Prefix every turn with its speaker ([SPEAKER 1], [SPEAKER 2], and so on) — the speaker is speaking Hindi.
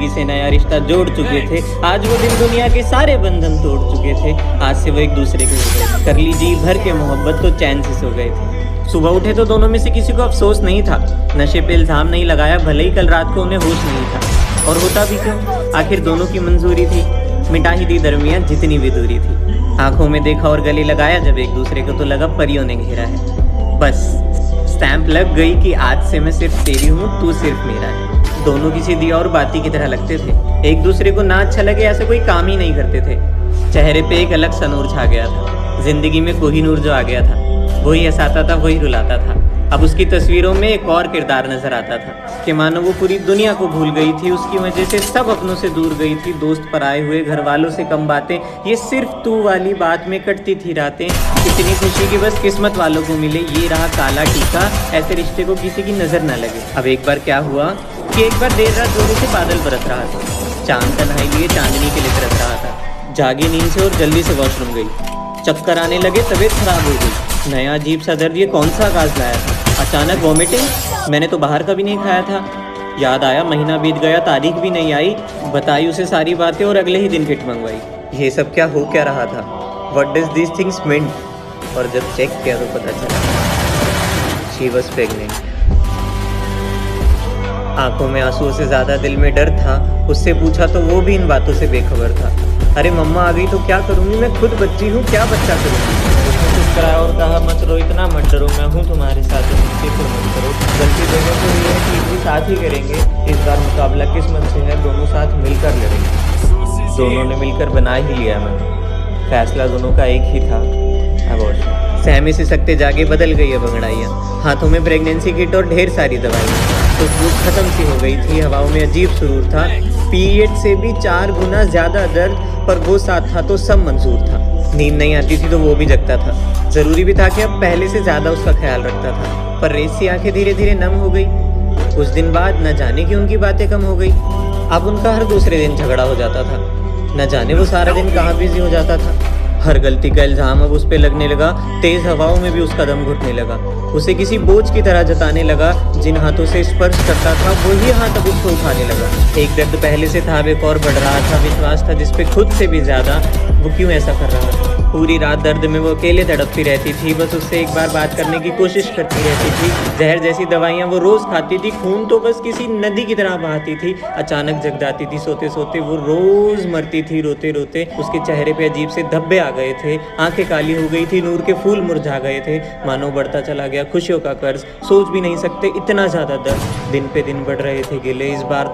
[SPEAKER 1] से नया रिश्ता जोड़ चुके थे, आज वो दिन दुनिया के सारे बंधन तोड़ चुके थे। आज से वो एक दूसरे के हो गए, कर ली जी भर के मोहब्बत तो चैन से सो गए थे। सुबह उठे तो दोनों में से किसी को अफसोस नहीं था, नशे पे इल्जाम नहीं लगाया, भले ही कल रात को उन्हें होश नहीं था। और होता भी क्यों, आखिर दोनों की मंजूरी थी, मिटा ही दी दरमियान जितनी भी दूरी थी। आंखों में देखा और गले लगाया जब एक दूसरे को, तो लगा परियों ने घेरा है। बस स्टैंप लग गई कि आज से मैं सिर्फ तेरी हूँ, तू सिर्फ मेरा है। दोनों किसी दिया और बाती की तरह लगते थे, एक दूसरे को ना अच्छा लगे ऐसे कोई काम ही नहीं करते थे। चेहरे पे एक अलग सा नूर छा गया था, जिंदगी में कोहिनूर जो आ गया था, वही हंसाता था, वही रुलाता था। अब उसकी तस्वीरों में एक और किरदार नजर आता था कि मानो वो पूरी दुनिया को भूल गई थी, उसकी वजह से सब अपनों से दूर गई थी। दोस्त पर आए हुए, घर वालों से कम बातें, ये सिर्फ तू वाली बात में कटती थी रातें। इतनी खुशी कि बस किस्मत वालों को मिले, ये रहा काला टीका, ऐसे रिश्ते को किसी की नजर ना लगे। अब एक बार क्या हुआ कि एक बार देर रात जोरों से बादल बरस रहा था, चांद तन्हाई लिए चांदनी के लिए तरस रहा था। जागी नींद से और जल्दी से वॉशरूम गई, चक्कर आने लगे, तबीयत खराब हो गई। नया अजीब सा दर्द, ये कौन सा आगाज लाया था? अचानक वॉमिटिंग, मैंने तो बाहर का भी नहीं खाया था। याद आया महीना बीत गया, तारीख भी नहीं आई। बताई उसे सारी बातें और अगले ही दिन किट मंगवाई। ये सब क्या हो क्या रहा था? What does this things mean? और जब चेक किया तो पता चला शी वाज प्रेग्नेंट। आंखों में आंसुओं से ज्यादा दिल में डर था। उससे पूछा तो वो भी इन बातों से बेखबर था। अरे मम्मा आ गई तो क्या करूँगी, मैं खुद बच्ची हूँ, क्या बच्चा करूँगी? उसने चुप कराया और कहा मत रो, इतना मत डरो, मैं हूँ तुम्हारे साथ, मुझसे फिर मत करो। गलती दोनों को ये है कि एक भी साथ ही करेंगे। इस बार मुकाबला किस्मत से है, दोनों साथ मिलकर लड़ेंगे। दोनों ने मिलकर बना ही लिया मन, फैसला दोनों का एक ही था, अबॉर्शन। सहमे से सकते जागे बदल गई अब अंगड़ाइयाँ, हाथों में प्रेगनेंसी किट और ढेर सारी दवाइयाँ। तो भूख खत्म सी हो गई थी, हवाओं में अजीब सुरूर था, पीरियड से भी 4 गुना ज्यादा दर्द, पर वो साथ था तो सब मंजूर था। नींद नहीं आती थी तो वो भी जगता था। जरूरी भी था कि अब पहले से ज्यादा उसका ख्याल रखता था। पर रेत सी आंखें धीरे धीरे नम हो गई। कुछ दिन बाद न जाने कि उनकी बातें कम हो गई। अब उनका हर दूसरे दिन झगड़ा हो जाता था, न जाने वो सारा दिन कहाँ बिजी हो जाता था। हर गलती का इल्जाम अब उस पे लगने लगा, तेज हवाओं में भी उसका दम घुटने लगा। उसे किसी बोझ की तरह जताने लगा, जिन हाथों से स्पर्श करता था वही हाथ अब उसको उठाने लगा। एक दर्द पहले से था, अब एक और बढ़ रहा था, विश्वास था जिसपे खुद से भी ज्यादा। वो क्यों ऐसा कर रहा था? पूरी रात दर्द में वो अकेले तड़पती रहती थी, बस उससे एक बार बात करने की कोशिश करती रहती थी। जहर जैसी दवाइयाँ वो रोज खाती थी, खून तो बस किसी नदी की तरह बहाती थी। अचानक जग जाती थी सोते सोते, वो रोज मरती थी रोते रोते। उसके चेहरे पे अजीब से धब्बे आ गए थे, आंखें काली हो गई थी, नूर के फूल मुरझा गए थे, मानो बढ़ता चला गया खुशियों का कर्ज। सोच भी नहीं सकते इतना ज्यादा दर्द, दिन पे दिन बढ़ रहे थे गिले। इस बार